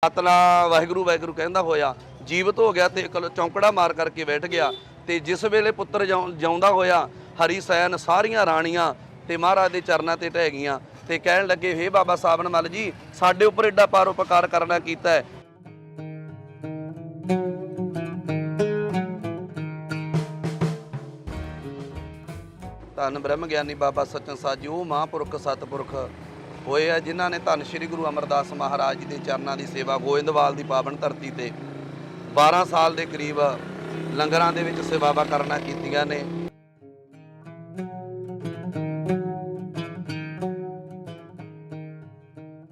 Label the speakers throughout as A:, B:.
A: ਸਤਨਾਮ ਵਾਹਿਗੁਰੂ ਵਾਹਿਗੁਰੂ ਕਹਿੰਦਾ ਹੋਇਆ ਜੀਵਤ ਹੋ ਗਿਆ ਤੇ ਚੌਂਕੜਾ ਮਾਰ ਕਰਕੇ ਬੈਠ ਗਿਆ। ਤੇ ਜਿਸ ਵੇਲੇ ਪੁੱਤਰ ਜਿਉਂਦਾ ਹੋਇਆ ਹਰੀ ਸੈਨ ਸਾਰੀਆਂ ਰਾਣੀਆਂ ਤੇ ਮਹਾਰਾਜ ਦੇ ਚਰਨਾਂ ਤੇ ਢਹਿ ਗਈਆਂ ਤੇ ਕਹਿਣ ਲੱਗੇ, ਹੇ ਬਾਬਾ ਸਾਬਨ ਮੱਲ ਜੀ, ਸਾਡੇ ਉੱਪਰ ਐਡਾ ਪਰਉਪਕਾਰ ਕਰਨਾ ਕੀਤਾ ਹੈ। ਧੰਨ ਬ੍ਰਹਮ ਗਿਆਨੀ ਬਾਬਾ ਸੱਚਨ ਸਾਜੀ ਉਹ ਮਹਾਂਪੁਰਖ ਸਤਿਪੁਰਖ ਹੋਏ ਆ ਜਿਨ੍ਹਾਂ ਨੇ ਧੰਨ ਸ਼੍ਰੀ ਗੁਰੂ ਅਮਰਦਾਸ ਮਹਾਰਾਜ ਜੀ ਦੇ ਚਰਨਾਂ ਦੀ ਸੇਵਾ ਗੋਇੰਦਵਾਲ ਦੀ ਪਾਵਨ ਧਰਤੀ ਤੇ 12 ਸਾਲ ਦੇ ਕਰੀਬ ਲੰਗਰਾਂ ਦੇ ਵਿੱਚ ਸੇਵਾਵਾਂ ਕਰਨਾ ਕੀਤੀਆਂ ਨੇ।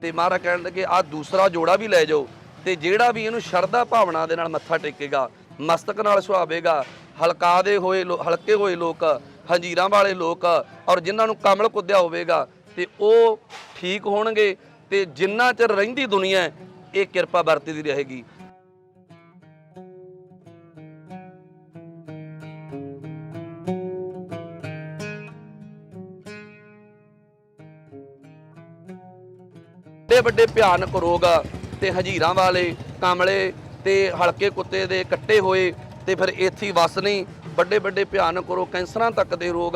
A: ਤੇ ਮਹਾਰਾਜ ਕਹਿਣ ਲੱਗੇ, ਆਹ ਦੂਸਰਾ ਜੋੜਾ ਵੀ ਲੈ ਜਾਓ ਤੇ ਜਿਹੜਾ ਵੀ ਇਹਨੂੰ ਸ਼ਰਧਾ ਭਾਵਨਾ ਦੇ ਨਾਲ ਮੱਥਾ ਟੇਕੇਗਾ, ਮਸਤਕ ਨਾਲ ਸੁਹਾਵੇਗਾ, ਹਲਕੇ ਹੋਏ ਲੋਕ, ਹੰਜੀਰਾਂ ਵਾਲੇ ਲੋਕ ਔਰ ਜਿਨ੍ਹਾਂ ਨੂੰ ਕਮਲ ਕੁੱਦਿਆ ਹੋਵੇਗਾ ਤੇ ਉਹ ਠੀਕ ਹੋਣਗੇ। ਤੇ ਜਿੰਨਾ ਚਿਰ ਰਹਿੰਦੀ ਦੁਨੀਆ ਇਹ ਕਿਰਪਾ ਵਰਤਦੀ ਰਹੇਗੀ। ਵੱਡੇ ਭਿਆਨਕ ਰੋਗ ਤੇ ਹਜੀਰਾਂ ਵਾਲੇ, ਕਮਲੇ ਤੇ ਹਲਕੇ ਕੁੱਤੇ ਦੇ ਕੱਟੇ ਹੋਏ ਤੇ ਫਿਰ ਇੱਥੇ ਵਸ ਨਹੀਂ। ਵੱਡੇ ਵੱਡੇ ਭਿਆਨਕ ਰੋਗ, ਕੈਂਸਰਾਂ ਤੱਕ ਦੇ ਰੋਗ,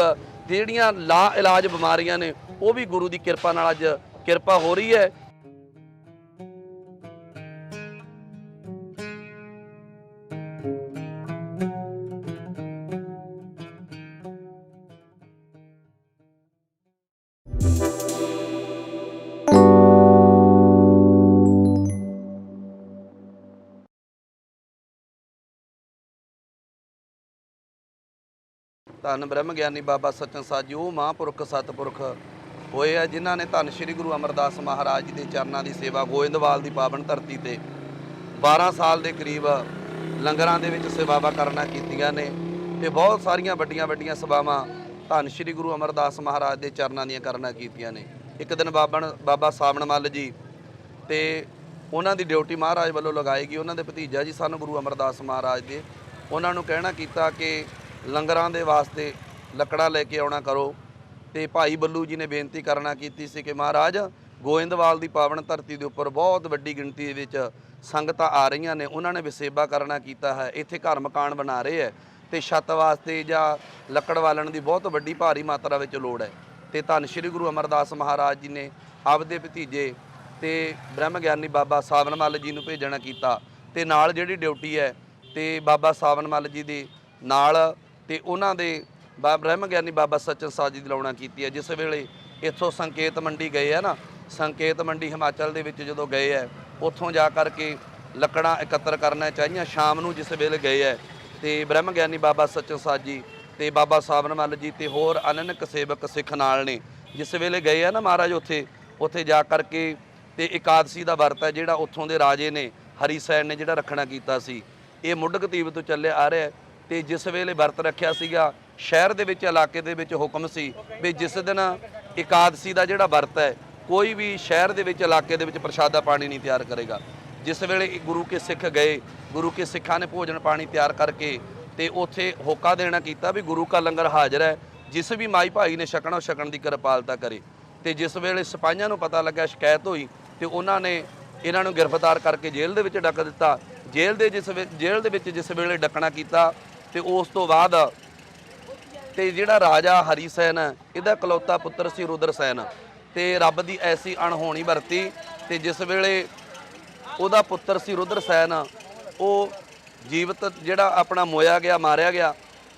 A: ਜਿਹੜੀਆਂ ਲਾ ਇਲਾਜ ਬਿਮਾਰੀਆਂ ਨੇ ਉਹ ਵੀ ਗੁਰੂ ਦੀ ਕਿਰਪਾ ਨਾਲ ਅੱਜ ਕਿਰਪਾ ਹੋ ਰਹੀ ਹੈ। ਧੰਨ ਬ੍ਰਹਮ ਗਿਆਨੀ ਬਾਬਾ ਸੱਚਨ ਸਾਜੀ ਉਹ ਮਹਾਂਪੁਰਖ ਸਤਿਪੁਰਖ ਹੋਏ ਆ ਜਿਨ੍ਹਾਂ ਨੇ ਧੰਨ ਸ਼੍ਰੀ ਗੁਰੂ ਅਮਰਦਾਸ ਮਹਾਰਾਜ ਜੀ ਦੇ ਚਰਨਾਂ ਦੀ ਸੇਵਾ ਗੋਇੰਦਵਾਲ ਦੀ ਪਾਵਨ ਧਰਤੀ ਤੇ 12 ਸਾਲ ਦੇ ਕਰੀਬ ਲੰਗਰਾਂ ਦੇ ਵਿੱਚ ਸੇਵਾਵਾਂ ਕਰਨਾ ਕੀਤੀਆਂ ਨੇ। ਤੇ ਬਹੁਤ ਸਾਰੀਆਂ ਵੱਡੀਆਂ ਵੱਡੀਆਂ ਸੇਵਾਵਾਂ ਧੰਨ ਸ਼੍ਰੀ ਗੁਰੂ ਅਮਰਦਾਸ ਮਹਾਰਾਜ ਦੇ ਚਰਨਾਂ ਦੀਆਂ ਕਰਨਾ ਕੀਤੀਆਂ ਨੇ। ਇੱਕ ਦਿਨ ਬਾਬਾ ਸਾਬਨ ਮੱਲ ਜੀ ਤੇ ਉਹਨਾਂ ਦੀ ਡਿਊਟੀ ਮਹਾਰਾਜ ਵੱਲੋਂ ਲਗਾਈ ਗਈ। ਉਹਨਾਂ ਦੇ ਭਤੀਜਾ ਜੀ ਸਨ ਗੁਰੂ ਅਮਰਦਾਸ ਮਹਾਰਾਜ ਦੇ, ਉਹਨਾਂ ਨੂੰ ਕਹਿਣਾ ਕੀਤਾ ਕਿ ਲੰਗਰਾਂ ਦੇ ਵਾਸਤੇ ਲੱਕੜਾਂ ਲੈ ਕੇ ਆਉਣਾ ਕਰੋ। ਤੇ ਭਾਈ ਬੱਲੂ ਜੀ ਨੇ ਬੇਨਤੀ ਕਰਨਾ ਕੀਤੀ ਸੀ ਕਿ ਮਹਾਰਾਜ ਗੋਇੰਦਵਾਲ ਦੀ ਪਾਵਨ ਧਰਤੀ ਦੇ ਉੱਪਰ ਬਹੁਤ ਵੱਡੀ ਗਿਣਤੀ ਦੇ ਵਿੱਚ ਸੰਗਤਾਂ ਆ ਰਹੀਆਂ ਨੇ, ਉਹਨਾਂ ਨੇ ਵਿਸੇਬਾ ਕਰਨਾ ਕੀਤਾ ਹੈ, ਇੱਥੇ ਘਰ ਮਕਾਨ ਬਣਾ ਰਹੇ ਹੈ ਤੇ ਛੱਤ ਵਾਸਤੇ ਜਾਂ ਲੱਕੜ ਬਾਲਣ ਦੀ ਬਹੁਤ ਵੱਡੀ ਭਾਰੀ ਮਾਤਰਾ ਵਿੱਚ ਲੋੜ ਹੈ। ਤੇ ਧੰਨ ਸ਼੍ਰੀ ਗੁਰੂ ਅਮਰਦਾਸ ਮਹਾਰਾਜ ਜੀ ਨੇ ਆਪਦੇ ਭਤੀਜੇ ਤੇ ਬ੍ਰਹਮ ਗਿਆਨੀ ਬਾਬਾ ਸਾਬਨ ਮੱਲ ਜੀ ਨੂੰ ਭੇਜਣਾ ਕੀਤਾ ਤੇ ਨਾਲ ਜਿਹੜੀ ਡਿਊਟੀ ਹੈ ਤੇ ਬਾਬਾ ਸਾਬਨ ਮੱਲ ਜੀ ਦੇ ਨਾਲ ਤੇ ਉਹਨਾਂ ਦੇ ਬ੍ਰਹਮ ਗਿਆਨੀ ਬਾਬਾ ਸੱਚਨ ਸਾਜੀ ਦੀ ਲਾਉਣਾ ਕੀਤੀ ਹੈ। ਜਿਸ ਵੇਲੇ ਇੱਥੋਂ ਸੰਕੇਤ ਮੰਡੀ ਗਏ ਹੈ ਨਾ, ਸੰਕੇਤ ਮੰਡੀ ਹਿਮਾਚਲ ਦੇ ਵਿੱਚ ਜਦੋਂ ਗਏ ਹੈ, ਉੱਥੋਂ ਜਾ ਕਰਕੇ ਲੱਕੜਾਂ ਇਕੱਤਰ ਕਰਨਾ ਚਾਹੀਆਂ। ਸ਼ਾਮ ਨੂੰ ਜਿਸ ਵੇਲੇ ਗਏ ਹੈ ਤੇ ਬ੍ਰਹਮ ਗਿਆਨੀ ਬਾਬਾ ਸੱਚਨ ਸਾਜੀ ਤੇ ਬਾਬਾ ਸਾਬਨ ਮੱਲ ਜੀ ਤੇ ਹੋਰ ਅਨੰਨਕ ਸੇਵਕ ਸਿੱਖ ਨਾਲ ਨੇ। ਜਿਸ ਵੇਲੇ ਗਏ ਹੈ ਨਾ ਮਹਾਰਾਜ ਉੱਥੇ ਜਾ ਕਰਕੇ ਤੇ ਇਕਾਦਸ਼ੀ ਦਾ ਵਰਤ ਹੈ ਜਿਹੜਾ ਉੱਥੋਂ ਦੇ ਰਾਜੇ ਨੇ ਹਰੀ ਸੈਨ ਨੇ ਜਿਹੜਾ ਰੱਖਣਾ ਕੀਤਾ ਸੀ, ਇਹ ਮੁੱਢ ਕਤੀਬ ਤੋਂ ਚੱਲਿਆ ਆ ਰਿਹਾ। ਤੇ ਜਿਸ ਵੇਲੇ ਵਰਤ ਰੱਖਿਆ ਸੀਗਾ, ਸ਼ਹਿਰ ਦੇ ਵਿੱਚ ਇਲਾਕੇ ਦੇ ਵਿੱਚ ਹੁਕਮ ਸੀ ਵੀ ਜਿਸ ਦਿਨ ਇਕਾਦਸ਼ੀ ਦਾ ਜਿਹੜਾ ਵਰਤ ਹੈ ਕੋਈ ਵੀ ਸ਼ਹਿਰ ਦੇ ਵਿੱਚ ਇਲਾਕੇ ਦੇ ਵਿੱਚ ਪ੍ਰਸ਼ਾਦਾ ਪਾਣੀ ਨਹੀਂ ਤਿਆਰ ਕਰੇਗਾ। ਜਿਸ ਵੇਲੇ ਗੁਰੂ ਕੇ ਸਿੱਖ ਗਏ, ਗੁਰੂ ਕੇ ਸਿੱਖਾਂ ਨੇ ਭੋਜਨ ਪਾਣੀ ਤਿਆਰ ਕਰਕੇ ਤੇ ਉੱਥੇ ਹੋਕਾ ਦੇਣਾ ਕੀਤਾ ਵੀ ਗੁਰੂ ਕਾ ਲੰਗਰ ਹਾਜ਼ਰ ਹੈ, ਜਿਸ ਵੀ ਮਾਈ ਭਾਈ ਨੇ ਛਕਣਾ ਉਹ ਛਕਣ ਦੀ ਕਿਰਪਾਲਤਾ ਕਰੇ। ਤੇ ਜਿਸ ਵੇਲੇ ਸਿਪਾਹੀਆਂ ਨੂੰ ਪਤਾ ਲੱਗਿਆ, ਸ਼ਿਕਾਇਤ ਹੋਈ ਤੇ ਉਹਨਾਂ ਨੇ ਇਹਨਾਂ ਨੂੰ ਗ੍ਰਿਫਤਾਰ ਕਰਕੇ ਜੇਲ੍ਹ ਦੇ ਵਿੱਚ ਡੱਕ ਦਿੱਤਾ। ਜੇਲ੍ਹ ਦੇ ਵਿੱਚ ਜਿਸ ਵੇਲੇ ਡੱਕਣਾ ਕੀਤਾ ਤੇ ਉਸ ਤੋਂ ਬਾਅਦ ਤੇ ਜਿਹੜਾ ਰਾਜਾ ਹਰੀ ਸੈਨ ਇਹਦਾ ਇਕਲੌਤਾ ਪੁੱਤਰ ਸੀ ਰੁਦਰ ਸੈਨ, ਤੇ ਰੱਬ ਦੀ ਐਸੀ ਅਣਹੋਣੀ ਵਰਤੀ ਤੇ ਜਿਸ ਵੇਲੇ ਉਹਦਾ ਪੁੱਤਰ ਸੀ ਰੁਦਰ ਸੈਨ ਉਹ ਜੀਵਤ ਜਿਹੜਾ ਆਪਣਾ ਮੋਇਆ ਗਿਆ, ਮਾਰਿਆ ਗਿਆ।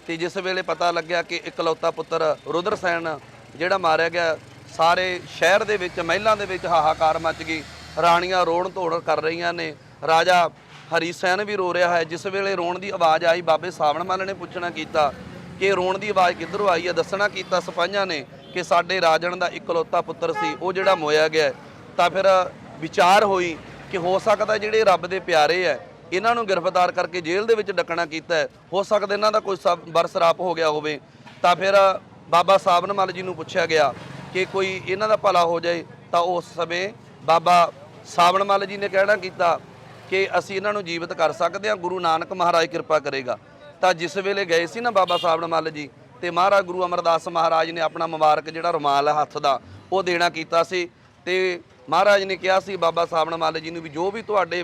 A: ਤੇ ਜਿਸ ਵੇਲੇ ਪਤਾ ਲੱਗਿਆ ਕਿ ਇਕਲੌਤਾ ਪੁੱਤਰ ਰੁਦਰ ਸੈਨ ਜਿਹੜਾ ਮਾਰਿਆ ਗਿਆ, ਸਾਰੇ ਸ਼ਹਿਰ ਦੇ ਵਿੱਚ ਮਹਿਲਾਂ ਦੇ ਵਿੱਚ ਹਾਹਾਕਾਰ ਮਚ ਗਈ। ਰਾਣੀਆਂ ਰੋਣ ਧੋਣ ਕਰ ਰਹੀਆਂ ਨੇ, ਰਾਜਾ ਹਰੀ ਸੈਨ ਵੀ ਰੋ ਰਿਹਾ ਹੈ। ਜਿਸ ਵੇਲੇ ਰੋਣ ਦੀ ਆਵਾਜ਼ ਆਈ, ਬਾਬੇ ਸਾਬਨ ਮੱਲ ਨੇ ਪੁੱਛਣਾ ਕੀਤਾ ਕਿ ਰੋਣ ਦੀ ਆਵਾਜ਼ ਕਿੱਧਰੋਂ ਆਈ ਹੈ। ਦੱਸਣਾ ਕੀਤਾ ਸਿਪਾਹੀਆਂ ਨੇ ਕਿ ਸਾਡੇ ਰਾਜਣ ਦਾ ਇਕਲੌਤਾ ਪੁੱਤਰ ਸੀ ਉਹ ਜਿਹੜਾ ਮੋਇਆ ਗਿਆ। ਤਾਂ ਫਿਰ ਵਿਚਾਰ ਹੋਈ ਕਿ ਹੋ ਸਕਦਾ ਜਿਹੜੇ ਰੱਬ ਦੇ ਪਿਆਰੇ ਹੈ ਇਹਨਾਂ ਨੂੰ ਗ੍ਰਿਫਤਾਰ ਕਰਕੇ ਜੇਲ੍ਹ ਦੇ ਵਿੱਚ ਡੱਕਣਾ ਕੀਤਾ ਹੈ, ਹੋ ਸਕਦਾ ਇਹਨਾਂ ਦਾ ਕੋਈ ਬਰਸਰਾਪ ਹੋ ਗਿਆ ਹੋਵੇ। ਤਾਂ ਫਿਰ ਬਾਬਾ ਸਾਬਨ ਮੱਲ ਜੀ ਨੂੰ ਪੁੱਛਿਆ ਗਿਆ ਕਿ ਕੋਈ ਇਹਨਾਂ ਦਾ ਭਲਾ ਹੋ ਜਾਏ। ਤਾਂ ਉਸ ਸਮੇਂ ਬਾਬਾ ਸਾਬਨ ਮੱਲ ਜੀ ਨੇ ਕਹਿਣਾ ਕੀਤਾ ਕਿ ਅਸੀਂ ਇਹਨਾਂ ਨੂੰ ਜੀਵਤ ਕਰ ਸਕਦੇ ਹਾਂ, ਗੁਰੂ ਨਾਨਕ ਮਹਾਰਾਜ ਕਿਰਪਾ ਕਰੇਗਾ। ਤਾਂ ਜਿਸ ਵੇਲੇ ਗਏ ਸੀ ਨਾ ਬਾਬਾ ਸਾਬਨ ਮੱਲ ਜੀ ਤੇ ਮਹਾਰਾਜ ਗੁਰੂ ਅਮਰਦਾਸ ਮਹਾਰਾਜ ਨੇ ਆਪਣਾ ਮੁਬਾਰਕ ਜਿਹੜਾ ਰੁਮਾਲ ਹੈ ਹੱਥ ਦਾ ਉਹ ਦੇਣਾ ਕੀਤਾ ਸੀ ਤੇ ਮਹਾਰਾਜ ਨੇ ਕਿਹਾ ਸੀ ਬਾਬਾ ਸਾਬਣ ਮੱਲ ਜੀ ਨੂੰ ਵੀ ਜੋ ਵੀ ਤੁਹਾਡੇ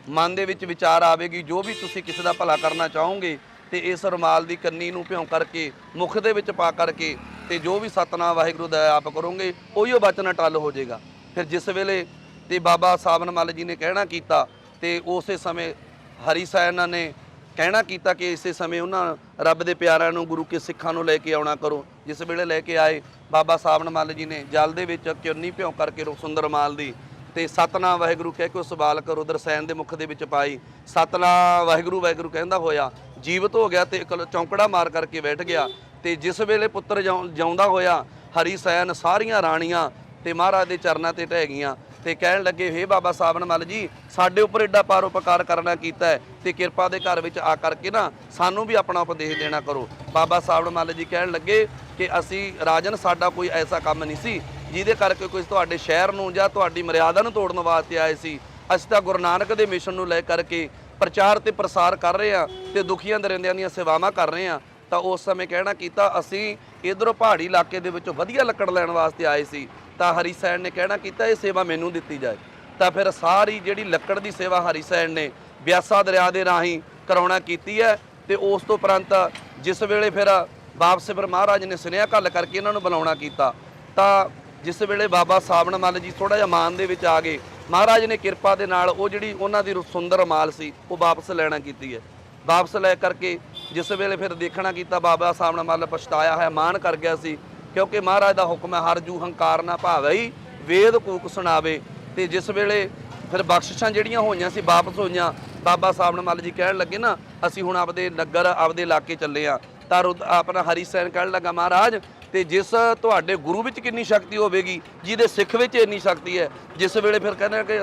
A: ਮਨ ਦੇ ਵਿੱਚ ਵਿਚਾਰ ਆਵੇਗੀ, ਜੋ ਵੀ ਤੁਸੀਂ ਕਿਸੇ ਦਾ ਭਲਾ ਕਰਨਾ ਚਾਹੋਗੇ, ਤੇ ਇਸ ਰੁਮਾਲ ਦੀ ਕੰਨੀ ਨੂੰ ਭਿਉਂ ਕਰਕੇ ਮੁਖ ਦੇ ਵਿੱਚ ਪਾ ਕਰਕੇ ਤੇ ਜੋ ਵੀ ਸਤਨਾਮ ਵਾਹਿਗੁਰੂ ਦਾ ਆਪ ਕਰੋਗੇ ਉਹੀ ਉਹ ਬਚਨ ਟੱਲ ਹੋ ਜਾਏਗਾ। ਫਿਰ ਜਿਸ ਵੇਲੇ ਤੇ ਬਾਬਾ ਸਾਬਣ ਮੱਲ ਜੀ ਨੇ ਕਹਿਣਾ ਕੀਤਾ ਤੇ ਉਸੇ ਸਮੇਂ ਹਰੀ ਸੈਨ ਨੇ ਕਹਿਣਾ ਕੀਤਾ ਕਿ ਇਸੇ ਸਮੇਂ ਉਹਨਾਂ ਰੱਬ ਦੇ ਪਿਆਰਿਆਂ ਨੂੰ ਗੁਰੂ ਕੇ ਸਿੱਖਾਂ ਨੂੰ ਲੈ ਕੇ ਆਉਣਾ ਕਰੋ। ਜਿਸ ਵੇਲੇ ਲੈ ਕੇ ਆਏ ਬਾਬਾ ਸਾਬਣ ਮੱਲ ਜੀ ਨੇ ਜਲ ਦੇ ਵਿੱਚ ਕਿਉਨੀ ਭਿਉਂ ਕਰਕੇ ਸੁੰਦਰ ਰੁਮਾਲ ਦੀ ਤੇ ਸਤਨਾਮ ਵਾਹਿਗੁਰੂ ਕਹਿ ਕੇ ਉਸ ਬਾਲਕ ਰੁਦਰਸੈਨ ਦੇ ਮੁਖ ਦੇ ਵਿੱਚ ਪਾਈ। ਸਤਨਾਮ ਵਾਹਿਗੁਰੂ ਵਾਹਿਗੁਰੂ ਕਹਿੰਦਾ ਹੋਇਆ ਜੀਵਤ ਹੋ ਗਿਆ ਤੇ ਇੱਕ ਚੌਂਕੜਾ ਮਾਰ ਕਰਕੇ ਬੈਠ ਗਿਆ। ਤੇ ਜਿਸ ਵੇਲੇ ਪੁੱਤਰ ਜਿਉਂਦਾ ਹੋਇਆ ਹਰੀ ਸੈਨ ਸਾਰੀਆਂ ਰਾਣੀਆਂ ਤੇ ਮਹਾਰਾਜ ਦੇ ਚਰਨਾਂ ਤੇ ਢਹਿ ਗਈਆਂ ਤੇ ਕਹਿਣ ਲੱਗੇ, ਹੇ ਬਾਬਾ ਸਾਬਣ ਮੱਲ ਜੀ, ਸਾਡੇ ਉੱਪਰ ਐਡਾ ਪਰਉਪਕਾਰ ਕਰਨਾ ਕੀਤਾ ਹੈ ਤੇ ਕਿਰਪਾ ਦੇ ਘਰ ਵਿੱਚ ਆ ਕਰਕੇ ਨਾ ਸਾਨੂੰ ਵੀ ਆਪਣਾ ਉਪਦੇਸ਼ ਦੇਣਾ ਕਰੋ। ਬਾਬਾ ਸਾਬਣ ਮੱਲ ਜੀ ਕਹਿਣ ਲੱਗੇ ਕਿ ਅਸੀਂ ਰਾਜਨ, ਸਾਡਾ ਕੋਈ ਐਸਾ ਕੰਮ ਨਹੀਂ ਸੀ ਜਿਹਦੇ ਕਰਕੇ ਕੋਈ ਤੁਹਾਡੇ ਸ਼ਹਿਰ ਨੂੰ ਜਾਂ ਤੁਹਾਡੀ ਮਰਿਆਦਾ ਨੂੰ ਤੋੜਨ ਵਾਸਤੇ ਆਏ ਸੀ। ਅਸੀਂ ਤਾਂ ਗੁਰੂ ਨਾਨਕ ਦੇ ਮਿਸ਼ਨ ਨੂੰ ਲੈ ਕਰਕੇ ਪ੍ਰਚਾਰ ਤੇ ਪ੍ਰਸਾਰ ਕਰ ਰਹੇ ਹਾਂ ਤੇ ਦੁਖੀਆਂ ਦਰਿੰਦਿਆਂ ਦੀਆਂ ਸੇਵਾਵਾਂ ਕਰ ਰਹੇ ਹਾਂ। ਤਾਂ ਉਸ ਸਮੇਂ ਕਹਿਣਾ ਕੀਤਾ, ਅਸੀਂ ਇਧਰੋਂ ਪਹਾੜੀ ਇਲਾਕੇ ਦੇ ਵਿੱਚੋਂ ਵਧੀਆ ਲੱਕੜ ਲੈਣ ਵਾਸਤੇ ਆਏ ਸੀ। ਤਾਂ ਹਰੀ ਸੈਨ ਨੇ ਕਹਿਣਾ ਕੀਤਾ, ਇਹ ਸੇਵਾ ਮੈਨੂੰ ਦਿੱਤੀ ਜਾਏ। ਤਾਂ ਫਿਰ ਸਾਰੀ ਜਿਹੜੀ ਲੱਕੜ ਦੀ ਸੇਵਾ ਹਰੀ ਸੈਨ ਨੇ ਬਿਆਸਾ ਦਰਿਆ ਦੇ ਰਾਹੀਂ ਕਰਾਉਣਾ ਕੀਤੀ ਹੈ। ਤੇ ਉਸ ਤੋਂ ਉਪਰੰਤ ਜਿਸ ਵੇਲੇ ਫਿਰ ਵਾਪਸ ਫਿਰ ਮਹਾਰਾਜ ਨੇ ਸੁਨੇਹਾ ਘੱਲ ਕਰਕੇ ਇਹਨਾਂ ਨੂੰ ਬੁਲਾਉਣਾ ਕੀਤਾ। ਤਾਂ ਜਿਸ ਵੇਲੇ ਬਾਬਾ ਸਾਬਣ ਮੱਲ ਜੀ ਥੋੜਾ ਜਿਹਾ ਮਾਨ ਦੇ ਵਿੱਚ ਆ ਗਏ, ਮਹਾਰਾਜ ਨੇ ਕਿਰਪਾ ਦੇ ਨਾਲ ਉਹ ਜਿਹੜੀ ਉਹਨਾਂ ਦੀ ਸੁੰਦਰ ਰੁਮਾਲ ਸੀ ਉਹ ਵਾਪਸ ਲੈਣਾ ਕੀਤੀ ਹੈ। ਵਾਪਸ ਲੈ ਕਰਕੇ ਜਿਸ ਵੇਲੇ ਫਿਰ ਦੇਖਣਾ ਕੀਤਾ, ਬਾਬਾ ਸਾਬਣ ਮੱਲ ਪਛਤਾਇਆ ਹੋਇਆ ਮਾਨ ਕਰ ਗਿਆ ਸੀ, ਕਿਉਂਕਿ ਮਹਾਰਾਜ ਦਾ ਹੁਕਮ ਹੈ ਹਰ ਜੂ ਹੰਕਾਰ ਨਾ ਭਾਵਈ ਵੇਦ ਕੂਕ ਸੁਣਾਵੇ। ਤੇ ਜਿਸ ਵੇਲੇ ਫਿਰ ਬਖਸ਼ਿਸ਼ਾਂ ਜਿਹੜੀਆਂ ਹੋਈਆਂ ਸੀ ਵਾਪਸ ਹੋਈਆਂ, ਬਾਬਾ ਸਾਬਣ ਮੱਲ ਜੀ ਕਹਿਣ ਲੱਗੇ ਨਾ ਅਸੀਂ ਹੁਣ ਆਪਦੇ ਨਗਰ ਆਪਦੇ ਇਲਾਕੇ ਚੱਲੇ ਆ। ਤਾਂ ਆਪਣਾ ਹਰੀ ਸੈਨ ਕਹਿਣ ਲੱਗਾ, ਮਹਾਰਾਜ ਤੇ ਜਿਸ ਤੁਹਾਡੇ ਗੁਰੂ ਵਿੱਚ ਕਿੰਨੀ ਸ਼ਕਤੀ ਹੋਵੇਗੀ, ਜਿਹਦੇ ਸਿੱਖ ਵਿੱਚ ਇੰਨੀ ਸ਼ਕਤੀ ਹੈ। ਜਿਸ ਵੇਲੇ ਫਿਰ ਕਹਿੰਦੇ ਕਿ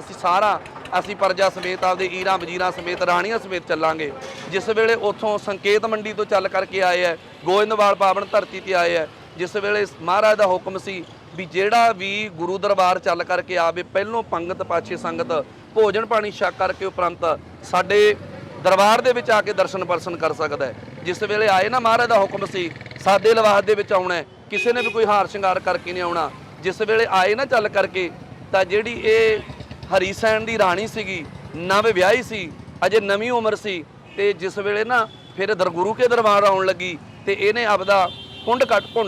A: ਅਸੀਂ ਪਰਜਾ ਸਮੇਤ ਆਪਦੇ ਈਰਾਂ ਵਜ਼ੀਰਾਂ ਸਮੇਤ ਰਾਣੀਆਂ ਸਮੇਤ ਚੱਲਾਂਗੇ। ਜਿਸ ਵੇਲੇ ਉੱਥੋਂ ਸੰਕੇਤ ਮੰਡੀ ਤੋਂ ਚੱਲ ਕਰਕੇ ਆਏ ਹੈ, ਗੋਇੰਦਵਾਲ ਪਾਵਨ ਧਰਤੀ ਤੇ ਆਏ ਹੈ। ਜਿਸ ਵੇਲੇ ਮਹਾਰਾਜ ਦਾ ਹੁਕਮ ਸੀ ਵੀ ਜਿਹੜਾ ਵੀ ਗੁਰੂ ਦਰਬਾਰ ਚੱਲ ਕਰਕੇ ਆਵੇ, ਪਹਿਲੋਂ ਪੰਗਤ ਪਾਛੇ ਸੰਗਤ ਭੋਜਨ ਪਾਣੀ ਛਕ ਕਰਕੇ ਉਪਰੰਤ ਸਾਡੇ ਦਰਬਾਰ ਦੇ ਵਿੱਚ ਆ ਕੇ ਦਰਸ਼ਨ ਪਰਸ਼ਨ ਕਰ ਸਕਦਾ ਹੈ। ਜਿਸ ਵੇਲੇ ਆਏ ਨਾ, ਮਹਾਰਾਜ ਦਾ ਹੁਕਮ ਸੀ ਸਾਦੇ ਲਿਬਾਸ ਦੇ ਵਿੱਚ ਆਉਣਾ, ਕਿਸੇ ਨੇ ਵੀ ਕੋਈ ਹਾਰ ਸ਼ਿੰਗਾਰ ਕਰਕੇ ਨਹੀਂ ਆਉਣਾ। ਜਿਸ ਵੇਲੇ ਆਏ ਨਾ ਚੱਲ ਕਰਕੇ, ਤਾਂ ਜਿਹੜੀ ਇਹ ਹਰੀ ਸੈਨ ਦੀ ਰਾਣੀ ਸੀਗੀ, ਨਵ ਵਿਆਹੀ ਸੀ, ਅਜੇ ਨਵੀਂ ਉਮਰ ਸੀ। ਤੇ ਜਿਸ ਵੇਲੇ ਨਾ ਫਿਰ ਗੁਰੂ ਕੇ ਦਰਬਾਰ ਆਉਣ ਲੱਗੀ ਤੇ ਇਹਨੇ ਆਪਦਾ ਘੁੰਡ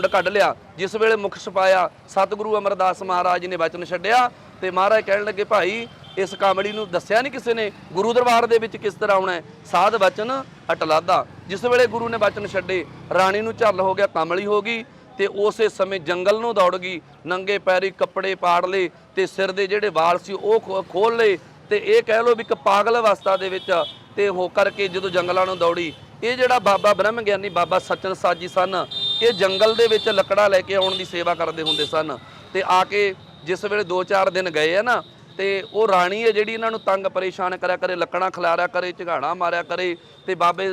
A: ਕੱਢ ਲਿਆ। ਜਿਸ ਵੇਲੇ ਮੁਖ ਛਪਾਇਆ, ਸਤਿਗੁਰੂ ਅਮਰਦਾਸ ਮਹਾਰਾਜ ਨੇ ਵਚਨ ਛੱਡਿਆ ਤੇ ਮਹਾਰਾਜ ਕਹਿਣ ਲੱਗੇ, ਭਾਈ ਇਸ ਕਾਮੜੀ ਨੂੰ ਦੱਸਿਆ ਨਹੀਂ ਕਿਸੇ ਨੇ ਗੁਰੂ ਦਰਬਾਰ ਦੇ ਵਿੱਚ ਕਿਸ ਤਰ੍ਹਾਂ ਆਉਣਾ ਹੈ, ਸਾਧ ਵਚਨ ਅਟਲਾਦਾ। ਜਿਸ ਵੇਲੇ ਗੁਰੂ ਨੇ ਵਚਨ ਛੱਡੇ, ਰਾਣੀ ਨੂੰ ਝੱਲ ਹੋ ਗਿਆ, ਕਾਮਲੀ ਹੋ ਗਈ ਤੇ ਉਸੇ ਸਮੇਂ ਜੰਗਲ ਨੂੰ ਦੌੜ ਗਈ। ਨੰਗੇ ਪੈਰੀ ਕੱਪੜੇ ਪਾੜ ਲਏ ਤੇ ਸਿਰ ਦੇ ਜਿਹੜੇ ਵਾਲ ਸੀ ਉਹ ਖੋਲ ਲਏ ਤੇ ਇਹ ਕਹਿ ਲਓ ਵੀ ਇੱਕ ਪਾਗਲ ਅਵਸਥਾ ਦੇ ਵਿੱਚ ਤੇ ਹੋ ਕਰਕੇ ਜਦੋਂ ਜੰਗਲਾਂ ਨੂੰ ਦੌੜੀ। ਇਹ ਜਿਹੜਾ ਬਾਬਾ ਬ੍ਰਹਮ ਗਿਆਨੀ ਬਾਬਾ ਸੱਚਨ ਸਾਜੀ ਸਨ, ਇਹ ਜੰਗਲ ਦੇ ਵਿੱਚ ਲੱਕੜਾਂ ਲੈ ਕੇ ਆਉਣ ਦੀ ਸੇਵਾ ਕਰਦੇ ਹੁੰਦੇ ਸਨ। ਤੇ ਆ ਕੇ ਜਿਸ ਵੇਲੇ 2-4 ਦਿਨ ਗਏ ਆ ਨਾ, ਤੇ ਉਹ ਰਾਣੀ ਹੈ ਜਿਹੜੀ ਇਹਨਾਂ ਨੂੰ ਤੰਗ ਪਰੇਸ਼ਾਨ ਕਰਿਆ ਕਰੇ, ਲੱਕੜਾਂ ਖਿਲਾਰਿਆ ਕਰੇ, ਝਗਾੜਾ ਮਾਰਿਆ ਕਰੇ ਤੇ ਬਾਬੇ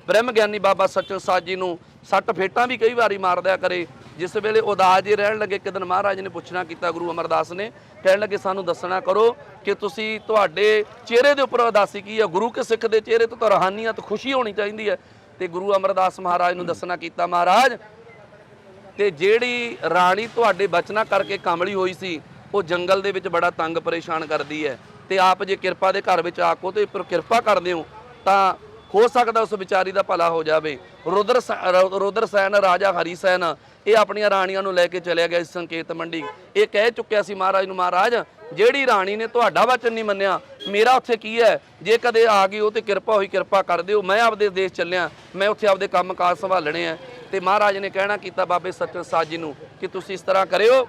A: ਬ੍ਰਹਮ ਗਿਆਨੀ ਬਾਬਾ ਸੱਚਨ ਸਾਜੀ ਨੂੰ ਸੱਟ ਫੇਟਾਂ ਵੀ ਕਈ ਵਾਰੀ ਮਾਰ ਦਿਆ ਕਰੇ। ਜਿਸ ਵੇਲੇ ਉਦਾਸ ਜਿਹੇ ਰਹਿਣ ਲੱਗੇ, ਇੱਕ ਦਿਨ ਮਹਾਰਾਜ ਨੇ ਪੁੱਛਣਾ ਕੀਤਾ, ਗੁਰੂ ਅਮਰਦਾਸ ਨੇ ਕਹਿਣ ਲੱਗੇ, ਸਾਨੂੰ ਦੱਸਣਾ ਕਰੋ ਕਿ ਤੁਸੀਂ ਤੁਹਾਡੇ ਚਿਹਰੇ ਦੇ ਉੱਪਰ ਉਦਾਸੀ ਕੀ ਹੈ। ਗੁਰੂ ਕੇ ਸਿੱਖ ਦੇ ਚਿਹਰੇ ਤੋਂ ਤਾਂ ਰੂਹਾਨੀਅਤ ਖੁਸ਼ੀ ਹੋਣੀ ਚਾਹੀਦੀ ਹੈ। ਤੇ ਗੁਰੂ ਅਮਰਦਾਸ ਮਹਾਰਾਜ ਨੂੰ ਦੱਸਣਾ ਕੀਤਾ, ਮਹਾਰਾਜ ਤੇ ਜਿਹੜੀ ਰਾਣੀ ਤੁਹਾਡੇ ਬਚਨਾਂ ਕਰਕੇ ਕਮਲੀ ਹੋਈ ਸੀ, ਉਹ ਜੰਗਲ ਦੇ ਵਿੱਚ ਬੜਾ ਤੰਗ ਪਰੇਸ਼ਾਨ ਕਰਦੀ ਹੈ। ਤੇ ਆਪ ਜੇ ਕਿਰਪਾ ਦੇ ਘਰ ਵਿੱਚ ਆਕੋ ਤੇ ਉੱਪਰ ਕਿਰਪਾ ਕਰਦੇ ਹੋ ਤਾਂ ਹੋ ਸਕਦਾ ਉਸ ਵਿਚਾਰੀ ਦਾ ਭਲਾ ਹੋ ਜਾਵੇ। ਰੁਦਰ ਸੈਨ ਰਾਜਾ ਹਰੀ ਸੈਨ ਇਹ ਆਪਣੀਆਂ ਰਾਣੀਆਂ ਨੂੰ ਲੈ ਕੇ ਚਲਿਆ ਗਿਆ ਸੀ ਸੰਕੇਤ ਮੰਡੀ। ਇਹ ਕਹਿ ਚੁੱਕਿਆ ਸੀ ਮਹਾਰਾਜ ਨੂੰ, ਮਹਾਰਾਜ ਜਿਹੜੀ ਰਾਣੀ ਨੇ ਤੁਹਾਡਾ ਵਚਨ ਨਹੀਂ ਮੰਨਿਆ, ਮੇਰਾ ਉੱਥੇ ਕੀ ਹੈ। ਜੇ ਕਦੇ ਆ ਗਈ ਉਹ ਤੇ ਕਿਰਪਾ ਹੋਈ, ਕਿਰਪਾ ਕਰ ਦਿਓ। ਮੈਂ ਆਪਦੇ ਦੇਸ਼ ਚੱਲਿਆ, ਮੈਂ ਉੱਥੇ ਆਪਦੇ ਕੰਮ ਕਾਜ ਸੰਭਾਲਣੇ ਆ। ਤੇ ਮਹਾਰਾਜ ਨੇ ਕਹਿਣਾ ਕੀਤਾ ਬਾਬੇ ਸੱਚਨ ਸਾਜੀ ਨੂੰ ਕਿ ਤੁਸੀਂ ਇਸ ਤਰ੍ਹਾਂ ਕਰਿਓ,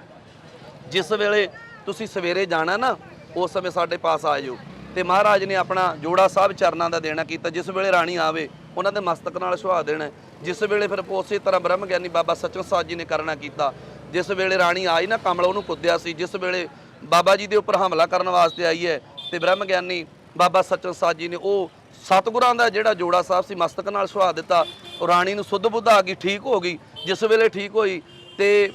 A: ਜਿਸ ਵੇਲੇ ਤੁਸੀਂ ਸਵੇਰੇ ਜਾਣਾ ਨਾ, ਉਸ ਸਮੇਂ ਸਾਡੇ ਪਾਸ ਆ ਜਾਓ। ਤੇ ਮਹਾਰਾਜ ਨੇ ਆਪਣਾ ਜੋੜਾ ਸਾਹਿਬ ਚਰਨਾਂ ਦਾ ਦੇਣਾ ਕੀਤਾ। ਜਿਸ ਵੇਲੇ ਰਾਣੀ ਆਵੇ ਉਹਨਾਂ ਦੇ ਮਸਤਕ ਨਾਲ ਸੁਹਾ ਦੇਣਾ। ਜਿਸ ਵੇਲੇ ਫਿਰ ਉਸੇ ਤਰ੍ਹਾਂ ਬ੍ਰਹਮ ਗਿਆਨੀ ਬਾਬਾ ਸੱਚਨ ਸਾਜੀ ਨੇ ਕਰਨਾ ਕੀਤਾ। ਜਿਸ ਵੇਲੇ ਰਾਣੀ ਆਈ ਨਾ, ਕਮਲ ਉਹਨੂੰ ਕੁੱਦਿਆ ਸੀ। ਜਿਸ ਵੇਲੇ ਬਾਬਾ ਜੀ ਦੇ ਉੱਪਰ ਹਮਲਾ ਕਰਨ ਵਾਸਤੇ ਆਈ ਹੈ ਤੇ ਬ੍ਰਹਮ ਗਿਆਨੀ ਬਾਬਾ ਸੱਚਨ ਸਾਜੀ ਨੇ ਉਹ ਸਤਿਗੁਰਾਂ ਦਾ ਜਿਹੜਾ ਜੋੜਾ ਸਾਹਿਬ ਸੀ ਮਸਤਕ ਨਾਲ ਸੁਹਾ ਦਿੱਤਾ। ਉਹ ਰਾਣੀ ਨੂੰ ਸੁੱਧ ਬੁੱਧ ਆ ਗਈ, ਠੀਕ ਹੋ ਗਈ। ਜਿਸ ਵੇਲੇ ਠੀਕ ਹੋਈ ਤੇ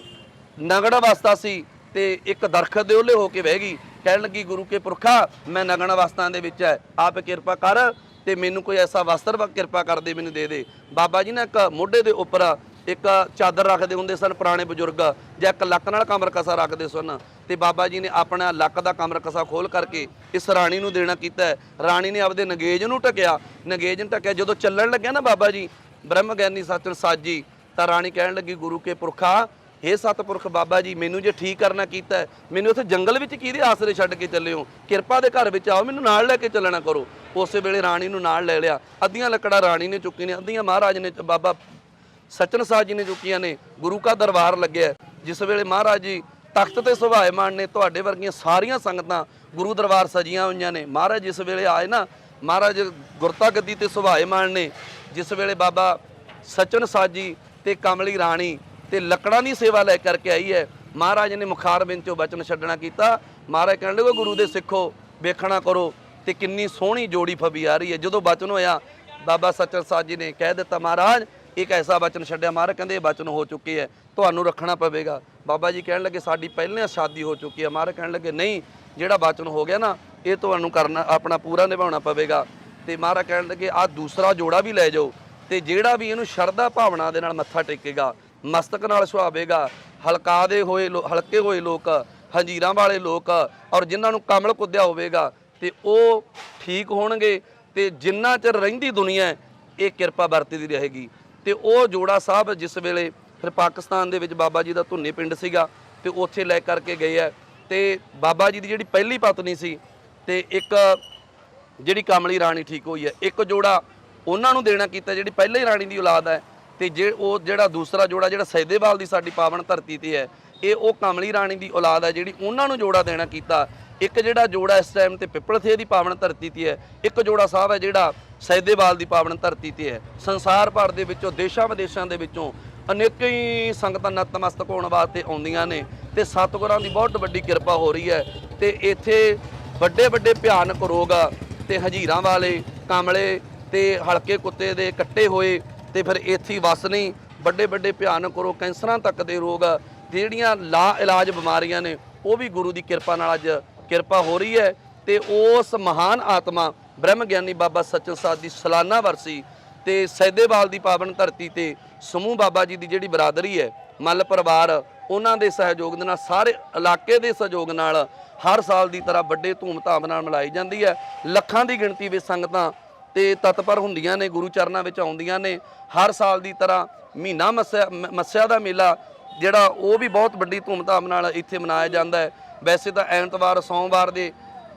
A: ਨਗੜ ਅਵਸਥਾ ਸੀ ਤੇ ਇੱਕ ਦਰਖਤ ਦੇ ਉਹਲੇ ਹੋ ਕੇ ਬਹਿ ਗਈ। ਕਹਿਣ ਲੱਗੀ, ਗੁਰੂ ਕੇ ਪੁਰਖਾ, ਮੈਂ ਨਗਣ ਅਵਸਥਾ ਦੇ ਵਿੱਚ ਹੈ, ਆਪ ਕਿਰਪਾ ਕਰ ਤੇ ਮੈਨੂੰ ਕੋਈ ਐਸਾ ਵਸਤਰ ਕਿਰਪਾ ਕਰਦੇ ਮੈਨੂੰ ਦੇ ਦੇ। ਬਾਬਾ ਜੀ ਨੇ ਇੱਕ ਮੋਢੇ ਦੇ ਉੱਪਰ ਇੱਕ ਚਾਦਰ ਰੱਖਦੇ ਹੁੰਦੇ ਸਨ ਪੁਰਾਣੇ ਬਜ਼ੁਰਗ, ਜਾਂ ਇੱਕ ਲੱਕ ਨਾਲ ਕਮਰ ਕਸਾ ਰੱਖਦੇ ਸਨ। ਤੇ ਬਾਬਾ ਜੀ ਨੇ ਆਪਣਾ ਲੱਕ ਦਾ ਕਮਰ ਕਸਾ ਖੋਲ ਕਰਕੇ ਇਸ ਰਾਣੀ ਨੂੰ ਦੇਣਾ ਕੀਤਾ ਹੈ। ਰਾਣੀ ਨੇ ਆਪਦੇ ਨਗੇਜ ਨੂੰ ਢਕਿਆ, ਨਗੇਜ ਨੂੰ ਢਕਿਆ। ਜਦੋਂ ਚੱਲਣ ਲੱਗਿਆ ਨਾ ਬਾਬਾ ਜੀ ਬ੍ਰਹਮ ਗਿਆਨੀ ਸਤਿ ਸਾਜੀ, ਤਾਂ ਰਾਣੀ ਕਹਿਣ ਲੱਗੀ ਗੁਰੂ ਕੇ ਪੁਰਖਾ, ਹੇ ਸਤਿਪੁਰਖ ਬਾਬਾ ਜੀ, ਮੈਨੂੰ ਜੇ ਠੀਕ ਕਰਨਾ ਕੀਤਾ ਹੈ, ਮੈਨੂੰ ਇੱਥੇ ਜੰਗਲ ਵਿੱਚ ਕਿਹਦੇ ਆਸਰੇ ਛੱਡ ਕੇ ਚੱਲੇ ਹੋ? ਕਿਰਪਾ ਦੇ ਘਰ ਵਿੱਚ ਆਓ, ਮੈਨੂੰ ਨਾਲ ਲੈ ਕੇ ਚੱਲਣਾ ਕਰੋ। ਉਸੇ ਵੇਲੇ ਰਾਣੀ ਨੂੰ ਨਾਲ ਲੈ ਲਿਆ। ਅੱਧੀਆਂ ਲੱਕੜਾਂ ਰਾਣੀ ਨੇ ਚੁੱਕੀ ਨੇ, ਅੱਧੀਆਂ ਮਹਾਰਾਜ ਨੇ, ਬਾਬਾ ਸਚਨ ਸਾਹ ਜੀ ਨੇ ਚੁੱਕੀਆਂ ਨੇ। ਗੁਰੂ ਕਾ ਦਰਬਾਰ ਲੱਗਿਆ। ਜਿਸ ਵੇਲੇ ਮਹਾਰਾਜ ਜੀ ਤਖਤ ਤੇ ਸੁਭਾਏਮਾਨ ਨੇ, ਤੁਹਾਡੇ ਵਰਗੀਆਂ ਸਾਰੀਆਂ ਸੰਗਤਾਂ ਗੁਰੂ ਦਰਬਾਰ ਸਜੀਆਂ ਹੋਈਆਂ ਨੇ। ਮਹਾਰਾਜ ਜਿਸ ਵੇਲੇ ਆਏ ਨਾ, ਮਹਾਰਾਜ ਗੁਰਤਾ ਗੱਦੀ ਤੇ ਸੁਭਾਏਮਾਨ ਨੇ। ਜਿਸ ਵੇਲੇ ਬਾਬਾ ਸਚਨ ਸਾਹ ਜੀ ਤੇ ਕਮਲੀ ਰਾਣੀ ਤੇ ਲੱਕੜਾਂ ਦੀ ਸੇਵਾ ਲੈ ਕਰਕੇ ਆਈ ਹੈ, ਮਹਾਰਾਜ ਨੇ ਮੁਖਾਰ ਬਿੰਦ ਚੋਂ ਬਚਨ ਛੱਡਣਾ ਕੀਤਾ। ਮਹਾਰਾਜ ਕਹਿਣ ਲੱਗੇ ਗੁਰੂ ਦੇ ਸਿੱਖੋ, ਵੇਖਣਾ ਕਰੋ ਤੇ ਕਿੰਨੀ ਸੋਹਣੀ ਜੋੜੀ ਫਬੀ ਆ ਰਹੀ ਹੈ। ਜਦੋਂ ਬਚਨ ਹੋਇਆ, ਬਾਬਾ ਸਚਨ ਸਾਹ ਜੀ ਨੇ ਕਹਿ ਦਿੱਤਾ ਮਹਾਰਾਜ ਇੱਕ ਐਸਾ ਬਚਨ ਛੱਡਿਆ। ਮਹਾਰਾਜ ਕਹਿੰਦੇ ਇਹ ਬਚਨ ਹੋ ਚੁੱਕੇ ਹੈ, ਤੁਹਾਨੂੰ ਰੱਖਣਾ ਪਵੇਗਾ। ਬਾਬਾ ਜੀ ਕਹਿਣ ਲੱਗੇ ਸਾਡੀ ਪਹਿਲਾਂ ਸ਼ਾਦੀ ਹੋ ਚੁੱਕੀ ਹੈ। ਮਹਾਰਾਜ ਕਹਿਣ ਲੱਗੇ ਨਹੀਂ, ਜਿਹੜਾ ਬਚਨ ਹੋ ਗਿਆ ਨਾ ਇਹ ਤੁਹਾਨੂੰ ਕਰਨਾ, ਆਪਣਾ ਪੂਰਾ ਨਿਭਾਉਣਾ ਪਵੇਗਾ। ਤੇ ਮਹਾਰਾਜ ਕਹਿਣ ਲੱਗੇ ਆਹ ਦੂਸਰਾ ਜੋੜਾ ਵੀ ਲੈ ਜਾਓ, ਤੇ ਜਿਹੜਾ ਵੀ ਇਹਨੂੰ ਸ਼ਰਧਾ ਭਾਵਨਾ ਦੇ ਨਾਲ ਮੱਥਾ ਟੇਕੇਗਾ, ਮਸਤਕ ਨਾਲ ਸੁਹਾਵੇਗਾ, ਹਲਕੇ ਹੋਏ ਲੋਕ, ਹੰਜੀਰਾਂ ਵਾਲੇ ਲੋਕ, ਔਰ ਜਿਨ੍ਹਾਂ ਨੂੰ ਕਮਲ ਕੁੱਦਿਆ ਹੋਵੇਗਾ, ਤੇ ਉਹ ਠੀਕ ਹੋਣਗੇ। ਤੇ ਜਿੰਨਾ ਚਿਰ ਰਹਿੰਦੀ ਦੁਨੀਆ ਇਹ ਕਿਰਪਾ ਵਰਤਦੀ ਰਹੇਗੀ। ਤੇ ਉਹ ਜੋੜਾ ਸਾਹਿਬ ਜਿਸ ਵੇਲੇ ਫਿਰ ਪਾਕਿਸਤਾਨ ਦੇ ਵਿੱਚ ਬਾਬਾ ਜੀ ਦਾ ਧੁੰਨੇ ਪਿੰਡ ਸੀਗਾ, ਤੇ ਉੱਥੇ ਲੈ ਕਰਕੇ ਗਏ ਹੈ। ਤੇ ਬਾਬਾ ਜੀ ਦੀ ਜਿਹੜੀ ਪਹਿਲੀ ਪਤਨੀ ਸੀ, ਤੇ ਇੱਕ ਜਿਹੜੀ ਕਮਲੀ ਰਾਣੀ ਠੀਕ ਹੋਈ ਹੈ, ਇੱਕ ਜੋੜਾ ਉਹਨਾਂ ਨੂੰ ਦੇਣਾ ਕੀਤਾ ਜਿਹੜੀ ਪਹਿਲੇ ਰਾਣੀ ਦੀ ਔਲਾਦ ਹੈ। ਤੇ ਉਹ ਜਿਹੜਾ ਦੂਸਰਾ ਜੋੜਾ ਜਿਹੜਾ ਸੈਦੇਵਾਲ ਦੀ ਸਾਡੀ ਪਾਵਨ ਧਰਤੀ ਤੇ ਹੈ, ਇਹ ਉਹ ਕਮਲੀ ਰਾਣੀ ਦੀ ਔਲਾਦ ਹੈ ਜਿਹੜੀ ਉਹਨਾਂ ਨੂੰ ਜੋੜਾ ਦੇਣਾ ਕੀਤਾ। ਇੱਕ ਜਿਹੜਾ ਜੋੜਾ ਇਸ ਟਾਈਮ ਤੇ ਪਿੱਪਲਥੇ ਦੀ ਪਾਵਨ ਧਰਤੀ ਤੇ ਹੈ, ਇੱਕ ਜੋੜਾ ਸਾਹਿਬ ਹੈ ਜਿਹੜਾ ਸੈਦੇਵਾਲ ਦੀ ਪਾਵਨ ਧਰਤੀ ਤੇ ਹੈ। ਸੰਸਾਰ ਭਰ ਦੇ ਵਿੱਚੋਂ, ਦੇਸ਼ਾਂ ਵਿਦੇਸ਼ਾਂ ਦੇ ਵਿੱਚੋਂ ਅਨੇਕਾਂ ਹੀ ਸੰਗਤਾਂ ਨਤਮਸਤਕ ਹੋਣ ਵਾਸਤੇ ਆਉਂਦੀਆਂ ਨੇ, ਤੇ ਸਤਿਗੁਰਾਂ ਦੀ ਬਹੁਤ ਵੱਡੀ ਕਿਰਪਾ ਹੋ ਰਹੀ ਹੈ। ਤੇ ਇੱਥੇ ਵੱਡੇ ਵੱਡੇ ਭਿਆਨਕ ਰੋਗ ਤੇ ਹਜੀਰਾਂ ਵਾਲੇ, ਕਮਲੇ ਤੇ ਹਲਕੇ ਕੁੱਤੇ ਦੇ ਕੱਟੇ ਹੋਏ, ਤੇ ਫਿਰ ਇੱਥੇ ਵਸ ਨਹੀਂ, ਵੱਡੇ ਵੱਡੇ ਭਿਆਨਕ ਰੋਗ, ਕੈਂਸਰਾਂ ਤੱਕ ਦੇ ਰੋਗ, ਜਿਹੜੀਆਂ ਲਾ ਇਲਾਜ ਬਿਮਾਰੀਆਂ ਨੇ, ਉਹ ਵੀ ਗੁਰੂ ਦੀ ਕਿਰਪਾ ਨਾਲ ਅੱਜ ਕਿਰਪਾ ਹੋ ਰਹੀ ਹੈ। ਤੇ ਉਸ ਮਹਾਨ ਆਤਮਾ ਬ੍ਰਹਮ ਗਿਆਨੀ ਬਾਬਾ ਸਚਨ ਸਾਧ ਦੀ ਸਾਲਾਨਾ ਵਰਸੀ, ਤੇ ਸੈਦੇਵਾਲ ਦੀ ਪਾਵਨ ਧਰਤੀ ਤੇ ਸਮੂਹ ਬਾਬਾ ਜੀ ਦੀ ਜਿਹੜੀ ਬਰਾਦਰੀ ਹੈ, ਮੱਲ ਪਰਿਵਾਰ, ਉਹਨਾਂ ਦੇ ਸਹਿਯੋਗ ਦੇ ਨਾਲ, ਸਾਰੇ ਇਲਾਕੇ ਦੇ ਸਹਿਯੋਗ ਨਾਲ ਹਰ ਸਾਲ ਦੀ ਤਰ੍ਹਾਂ ਵੱਡੇ ਧੂਮਧਾਮ ਨਾਲ ਮਨਾਈ ਜਾਂਦੀ ਹੈ। ਲੱਖਾਂ ਦੀ ਗਿਣਤੀ ਵਿੱਚ ਸੰਗਤਾਂ ਤੇ ਤਤਪਰ ਹੁੰਦੀਆਂ ਨੇ, ਗੁਰੂ ਚਰਨਾਂ ਵਿੱਚ ਆਉਂਦੀਆਂ ਨੇ। ਹਰ ਸਾਲ ਦੀ ਤਰ੍ਹਾਂ ਮਹੀਨਾ ਮੱਸਿਆ ਦਾ ਮੇਲਾ ਜਿਹੜਾ ਉਹ ਵੀ ਬਹੁਤ ਵੱਡੀ ਧੂਮਧਾਮ ਨਾਲ ਇੱਥੇ ਮਨਾਇਆ ਜਾਂਦਾ ਹੈ। ਵੈਸੇ ਤਾਂ ਐਤਵਾਰ ਸੋਮਵਾਰ ਦੇ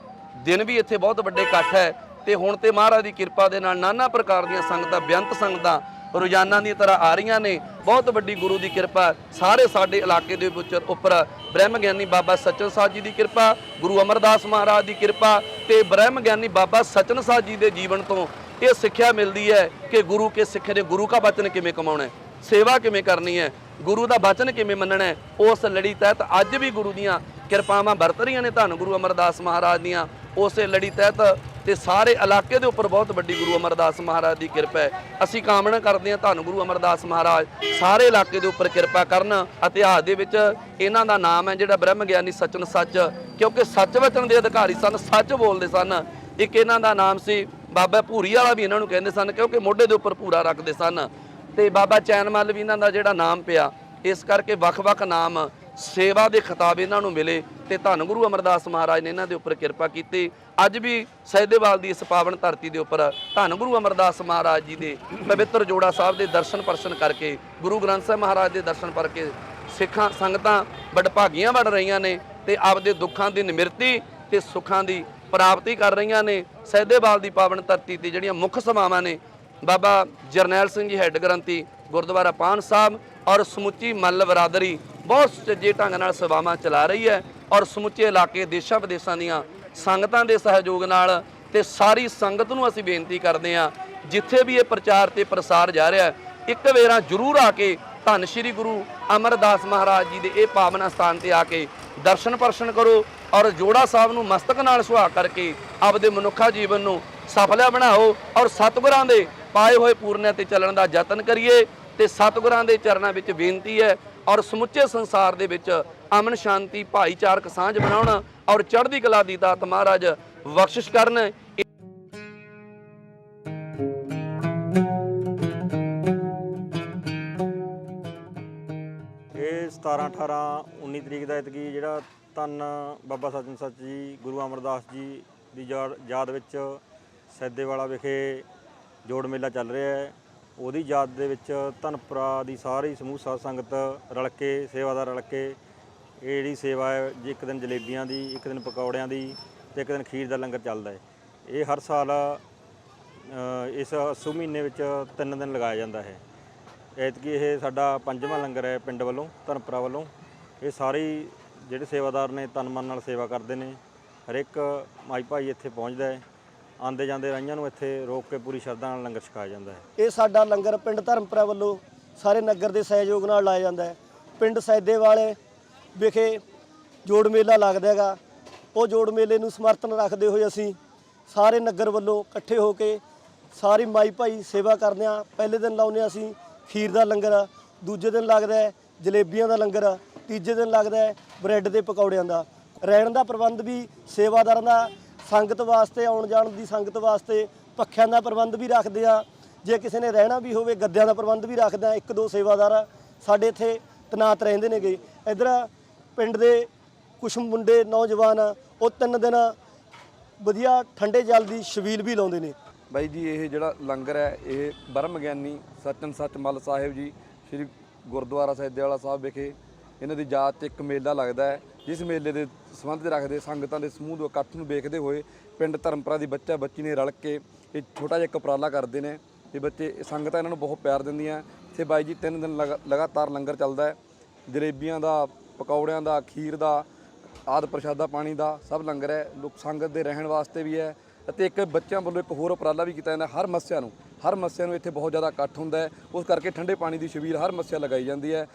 A: ਦਿਨ ਵੀ ਇੱਥੇ ਬਹੁਤ ਵੱਡੇ ਇਕੱਠ ਹੈ। ਤੇ ਹੁਣ ਤੇ ਮਹਾਰਾਜ ਦੀ ਕਿਰਪਾ ਦੇ ਨਾਲ ਨਾਨਾ ਪ੍ਰਕਾਰ ਦੀਆਂ ਸੰਗਤਾਂ, ਬੇਅੰਤ ਸੰਗਤਾਂ ਰੋਜ਼ਾਨਾ ਦੀ ਤਰ੍ਹਾਂ ਆ ਰਹੀਆਂ ਨੇ। ਬਹੁਤ ਵੱਡੀ ਗੁਰੂ ਦੀ ਕਿਰਪਾ ਸਾਰੇ ਸਾਡੇ ਇਲਾਕੇ ਦੇ ਵਿੱਚ ਉੱਪਰ ਬ੍ਰਹਮ ਗਿਆਨੀ ਬਾਬਾ ਸਚਨ ਸਾਧ ਜੀ ਦੀ ਕਿਰਪਾ, ਗੁਰੂ ਅਮਰਦਾਸ ਮਹਾਰਾਜ ਦੀ ਕਿਰਪਾ, ਤੇ ਬ੍ਰਹਮ ਗਿਆਨੀ ਬਾਬਾ ਸਚਨ ਸਾਧ ਜੀ ਦੇ ਜੀਵਨ ਤੋਂ ਇਹ ਸਿੱਖਿਆ ਮਿਲਦੀ ਹੈ ਕਿ ਗੁਰੂ ਕੇ ਸਿੱਖ ਨੇ ਗੁਰੂ ਕਾ ਬਚਨ ਕਿਵੇਂ ਕਮਾਉਣਾ ਹੈ, ਸੇਵਾ ਕਿਵੇਂ ਕਰਨੀ ਹੈ, ਗੁਰੂ ਦਾ ਬਚਨ ਕਿਵੇਂ ਮੰਨਣਾ ਹੈ। ਉਸ ਲੜੀ ਤਹਿਤ ਅੱਜ ਵੀ ਗੁਰੂ ਦੀਆਂ ਕਿਰਪਾਵਾਂ ਵਰਤ ਰਹੀਆਂ ਨੇ, ਧੰਨ ਗੁਰੂ ਅਮਰਦਾਸ ਮਹਾਰਾਜ ਦੀਆਂ। ਉਸੇ ਲੜੀ ਤਹਿਤ ਤੇ ਸਾਰੇ ਇਲਾਕੇ ਦੇ ਉੱਪਰ ਬਹੁਤ ਵੱਡੀ ਗੁਰੂ ਅਮਰਦਾਸ ਮਹਾਰਾਜ ਦੀ ਕਿਰਪਾ ਹੈ। ਅਸੀਂ ਕਾਮਨਾ ਕਰਦੇ ਹਾਂ ਧੰਨ ਗੁਰੂ ਅਮਰਦਾਸ ਮਹਾਰਾਜ ਸਾਰੇ ਇਲਾਕੇ ਦੇ ਉੱਪਰ ਕਿਰਪਾ ਕਰਨ। ਇਤਿਹਾਸ ਦੇ ਵਿੱਚ ਇਹਨਾਂ ਦਾ ਨਾਮ ਹੈ ਜਿਹੜਾ ਬ੍ਰਹਮ ਗਿਆਨੀ ਸਚਨ ਸੱਚ, ਕਿਉਂਕਿ ਸੱਚ ਵਚਨ ਦੇ ਅਧਿਕਾਰੀ ਸਨ, ਸੱਚ ਬੋਲਦੇ ਸਨ। ਇੱਕ ਇਹਨਾਂ ਦਾ ਨਾਮ ਸੀ ਬਾਬਾ ਭੂਰੀ ਵਾਲਾ ਵੀ ਇਹਨਾਂ ਨੂੰ ਕਹਿੰਦੇ ਸਨ, ਕਿਉਂਕਿ ਮੋਢੇ ਦੇ ਉੱਪਰ ਭੂਰਾ ਰੱਖਦੇ ਸਨ। ਤੇ ਬਾਬਾ ਚੈਨ ਮੱਲ ਵੀ ਇਹਨਾਂ ਦਾ ਜਿਹੜਾ ਨਾਮ ਪਿਆ, ਇਸ ਕਰਕੇ ਵੱਖ-ਵੱਖ ਨਾਮ ਸੇਵਾ ਦੇ ਖਿਤਾਬ ਇਹਨਾਂ ਨੂੰ ਮਿਲੇ। ਤੇ ਧੰਨ ਗੁਰੂ ਅਮਰਦਾਸ ਮਹਾਰਾਜ ਨੇ ਇਹਨਾਂ ਦੇ ਉੱਪਰ ਕਿਰਪਾ ਕੀਤੀ। ਅੱਜ ਵੀ ਸੈਦੇਵਾਲ ਦੀ ਇਸ ਪਾਵਨ ਧਰਤੀ ਦੇ ਉੱਪਰ ਧੰਨ ਗੁਰੂ ਅਮਰਦਾਸ ਮਹਾਰਾਜ ਜੀ ਦੇ ਪਵਿੱਤਰ ਜੋੜਾ ਸਾਹਿਬ ਦੇ ਦਰਸ਼ਨ ਪਰਸ਼ਨ ਕਰਕੇ, ਗੁਰੂ ਗ੍ਰੰਥ ਸਾਹਿਬ ਮਹਾਰਾਜ ਦੇ ਦਰਸ਼ਨ ਕਰਕੇ ਸਿੱਖਾਂ ਸੰਗਤਾਂ ਵਡਭਾਗੀਆਂ ਬਣ ਰਹੀਆਂ ਨੇ, ਤੇ ਆਪਦੇ ਦੁੱਖਾਂ ਦੀ ਨਿਮਰਤੀ ਤੇ ਸੁੱਖਾਂ ਦੀ ਪ੍ਰਾਪਤੀ ਕਰ ਰਹੀਆਂ ਨੇ। ਸੈਦੇਵਾਲ ਦੀ ਪਾਵਨ ਧਰਤੀ ਤੇ ਜਿਹੜੀਆਂ ਮੁੱਖ ਸਮਾਵਾਂ ਨੇ, ਬਾਬਾ ਜਰਨੈਲ ਸਿੰਘ ਜੀ ਹੈੱਡ ਗ੍ਰੰਥੀ ਗੁਰਦੁਆਰਾ ਪਾਨ ਸਾਹਿਬ ਔਰ ਸਮੁੱਚੀ ਮੱਲ ਬਰਾਦਰੀ ਬਹੁਤ ਸੁਚੱਜੇ ਢੰਗ ਨਾਲ ਸੇਵਾਵਾਂ ਚਲਾ ਰਹੀ ਹੈ। ਔਰ ਸਮੁੱਚੇ ਇਲਾਕੇ ਦੇਸ਼ਾਂ ਵਿਦੇਸ਼ਾਂ ਦੀਆਂ ਸੰਗਤਾਂ ਦੇ ਸਹਿਯੋਗ ਨਾਲ ਤੇ ਸਾਰੀ ਸੰਗਤ ਨੂੰ ਅਸੀਂ ਬੇਨਤੀ ਕਰਦੇ ਹਾਂ, ਜਿੱਥੇ ਵੀ ਇਹ ਪ੍ਰਚਾਰ ਤੇ ਪ੍ਰਸਾਰ ਜਾ ਰਿਹਾ, ਇੱਕ ਵੇਰਾ ਜ਼ਰੂਰ ਆ ਕੇ ਧੰਨ ਸ਼੍ਰੀ ਗੁਰੂ ਅਮਰਦਾਸ ਮਹਾਰਾਜ ਜੀ ਦੇ ਇਹ ਪਾਵਨ ਸਥਾਨ ਤੇ ਆ ਕੇ ਦਰਸ਼ਨ ਪਰਸ਼ਨ ਕਰੋ, ਔਰ ਜੋੜਾ ਸਾਹਿਬ ਨੂੰ ਮਸਤਕ ਨਾਲ ਸੁਹਾਗ ਕਰਕੇ ਆਪਦੇ ਮਨੁੱਖਾ ਜੀਵਨ ਨੂੰ ਸਫਲਾ ਬਣਾਓ, ਔਰ ਸਤਿਗੁਰਾਂ ਦੇ ਪਾਏ ਹੋਏ ਪੂਰਨਿਆਂ ਤੇ ਚੱਲਣ ਦਾ ਯਤਨ ਕਰੀਏ। ਤੇ ਸਤਿਗੁਰਾਂ ਦੇ ਚਰਨਾਂ ਵਿੱਚ ਬੇਨਤੀ ਹੈ, ਔਰ ਸਮੁੱਚੇ ਸੰਸਾਰ ਦੇ ਵਿੱਚ ਅਮਨ ਸ਼ਾਂਤੀ ਭਾਈਚਾਰਕ ਸਾਂਝ ਬਣਾਉਣ, ਔਰ ਚੜ੍ਹਦੀ ਕਲਾ ਦੀ ਦਾਤ ਮਹਾਰਾਜ ਬਖਸ਼ਿਸ਼ ਕਰਨ।
B: ਇਹ 17 17 18 19 ਤਰੀਕ ਦਾ ਐਤਕੀ ਜਿਹੜਾ ਧੰਨ ਬਾਬਾ ਸੱਚਨ ਸੱਚ ਜੀ ਗੁਰੂ ਅਮਰਦਾਸ ਜੀ ਦੀ ਯਾਦ ਵਿੱਚ ਸੈਦੇਵਾਲਾ ਵਿਖੇ ਜੋੜ ਮੇਲਾ ਚੱਲ ਰਿਹਾ ਹੈ। ਉਹਦੀ ਯਾਦ ਦੇ ਵਿੱਚ ਧੰਨਪੁਰਾ ਦੀ ਸਾਰੀ ਸਮੂਹ ਸਾਧ ਸੰਗਤ ਰਲ ਕੇ, ਸੇਵਾਦਾਰ ਰਲ ਕੇ ਇਹ ਜਿਹੜੀ ਸੇਵਾ ਹੈ ਜੀ, ਇੱਕ ਦਿਨ ਜਲੇਬੀਆਂ ਦੀ, ਇੱਕ ਦਿਨ ਪਕੌੜਿਆਂ ਦੀ ਅਤੇ ਇੱਕ ਦਿਨ ਖੀਰ ਦਾ ਲੰਗਰ ਚੱਲਦਾ ਹੈ। ਇਹ ਹਰ ਸਾਲ ਇਸ ਅੱਸੂ ਮਹੀਨੇ ਵਿੱਚ 3 ਦਿਨ ਲਗਾਇਆ ਜਾਂਦਾ ਹੈ। ਐਤਕੀ ਇਹ ਸਾਡਾ 5ਵਾਂ ਲੰਗਰ ਹੈ ਪਿੰਡ ਵੱਲੋਂ, ਧਰਮਪੁਰਾ ਵੱਲੋਂ। ਇਹ ਸਾਰੇ ਜਿਹੜੇ ਸੇਵਾਦਾਰ ਨੇ ਤਨ ਮਨ ਨਾਲ ਸੇਵਾ ਕਰਦੇ ਨੇ। ਹਰ ਇੱਕ ਮਾਈ ਭਾਈ ਇੱਥੇ ਪਹੁੰਚਦਾ ਹੈ। ਆਉਂਦੇ ਜਾਂਦੇ ਰਾਹੀਆਂ ਨੂੰ ਇੱਥੇ ਰੋਕ ਕੇ ਪੂਰੀ ਸ਼ਰਧਾ ਨਾਲ ਲੰਗਰ ਛਕਾਇਆ ਜਾਂਦਾ ਹੈ।
C: ਇਹ ਸਾਡਾ ਲੰਗਰ ਪਿੰਡ ਧਰਮਪੁਰਾ ਵੱਲੋਂ ਸਾਰੇ ਨਗਰ ਦੇ ਸਹਿਯੋਗ ਨਾਲ ਲਾਇਆ ਜਾਂਦਾ ਹੈ। ਪਿੰਡ ਸੈਦੇਵਾਲੇ ਵਿਖੇ ਜੋੜ ਮੇਲਾ ਲੱਗਦਾ ਹੈਗਾ। ਉਹ ਜੋੜ ਮੇਲੇ ਨੂੰ ਸਮਰਥਨ ਰੱਖਦੇ ਹੋਏ ਅਸੀਂ ਸਾਰੇ ਨਗਰ ਵੱਲੋਂ ਇਕੱਠੇ ਹੋ ਕੇ ਸਾਰੀ ਮਾਈ ਭਾਈ ਸੇਵਾ ਕਰਦੇ ਹਾਂ। ਪਹਿਲੇ ਦਿਨ ਲਾਉਂਦੇ ਹਾਂ ਅਸੀਂ ਖੀਰ ਦਾ ਲੰਗਰ, ਦੂਜੇ ਦਿਨ ਲੱਗਦਾ ਹੈ ਜਲੇਬੀਆਂ ਦਾ ਲੰਗਰ, ਤੀਜੇ ਦਿਨ ਲੱਗਦਾ ਹੈ ਬ੍ਰੈਡ ਦੇ ਪਕੌੜਿਆਂ ਦਾ। ਰਹਿਣ ਦਾ ਪ੍ਰਬੰਧ ਵੀ ਸੇਵਾਦਾਰਾਂ ਦਾ, ਸੰਗਤ ਵਾਸਤੇ ਆਉਣ ਜਾਣ ਦੀ ਸੰਗਤ ਵਾਸਤੇ ਪੱਖਿਆਂ ਦਾ ਪ੍ਰਬੰਧ ਵੀ ਰੱਖਦੇ ਆ। ਜੇ ਕਿਸੇ ਨੇ ਰਹਿਣਾ ਵੀ ਹੋਵੇ ਗੱਦਿਆਂ ਦਾ ਪ੍ਰਬੰਧ ਵੀ ਰੱਖਦੇ ਆ। 1-2 ਸੇਵਾਦਾਰ ਸਾਡੇ ਇੱਥੇ ਤੈਨਾਤ ਰਹਿੰਦੇ ਨੇਗੇ। ਇੱਧਰ ਪਿੰਡ ਦੇ ਕੁਛ ਮੁੰਡੇ ਨੌਜਵਾਨ ਉਹ 3 ਦਿਨ ਵਧੀਆ ਠੰਡੇ ਜਲ ਦੀ ਛਬੀਲ ਵੀ ਲਾਉਂਦੇ ਨੇ।
D: ਬਾਈ ਜੀ ਇਹ ਜਿਹੜਾ ਲੰਗਰ ਹੈ ਇਹ ਬ੍ਰਹਮ ਗਿਆਨੀ ਸੱਚਨ ਸੱਚ ਮੱਲ ਸਾਹਿਬ ਜੀ ਸ੍ਰੀ ਗੁਰਦੁਆਰਾ ਸੈਦੇਵਾਲਾ ਸਾਹਿਬ ਵਿਖੇ ਇਹਨਾਂ ਦੀ ਯਾਦ 'ਚ ਇੱਕ ਮੇਲਾ ਲੱਗਦਾ ਹੈ। ਜਿਸ ਮੇਲੇ ਦੇ ਸੰਬੰਧ ਰੱਖਦੇ ਸੰਗਤਾਂ ਦੇ ਸਮੂਹ ਦੇ ਇਕੱਠ ਨੂੰ ਵੇਖਦੇ ਹੋਏ ਪਿੰਡ ਧਰਮਪੁਰਾ ਦੀ ਬੱਚਾ ਬੱਚੀ ਨੇ ਰਲ ਕੇ ਇਹ ਛੋਟਾ ਜਿਹਾ ਇੱਕ ਉਪਰਾਲਾ ਕਰਦੇ ਨੇ। ਇਹ ਬੱਚੇ ਸੰਗਤਾਂ ਇਹਨਾਂ ਨੂੰ ਬਹੁਤ ਪਿਆਰ ਦਿੰਦੀਆਂ। ਇੱਥੇ ਬਾਈ ਜੀ 3 ਦਿਨ ਲਗਾਤਾਰ ਲੰਗਰ ਚੱਲਦਾ ਹੈ। ਜਲੇਬੀਆਂ ਦਾ, ਪਕੌੜਿਆਂ ਦਾ, ਖੀਰ ਦਾ, ਆਦਿ ਪ੍ਰਸ਼ਾਦਾ ਪਾਣੀ ਦਾ ਸਭ ਲੰਗਰ ਹੈ। ਲੋਕ ਸੰਗਤ ਦੇ ਰਹਿਣ ਵਾਸਤੇ ਵੀ ਹੈ। ਅਤੇ ਇੱਕ ਬੱਚਿਆਂ ਵੱਲੋਂ ਇੱਕ ਹੋਰ ਉਪਰਾਲਾ ਵੀ ਕੀਤਾ ਜਾਂਦਾ। ਹਰ ਮੱਸਿਆ ਨੂੰ ਇੱਥੇ ਬਹੁਤ ਜ਼ਿਆਦਾ ਇਕੱਠ ਹੁੰਦਾ ਹੈ। ਉਸ ਕਰਕੇ ਠੰਡੇ ਪਾਣੀ ਦੀ ਛਬੀਲ ਹਰ ਮੱਸਿਆ ਲਗਾਈ ਜਾਂਦੀ ਹੈ।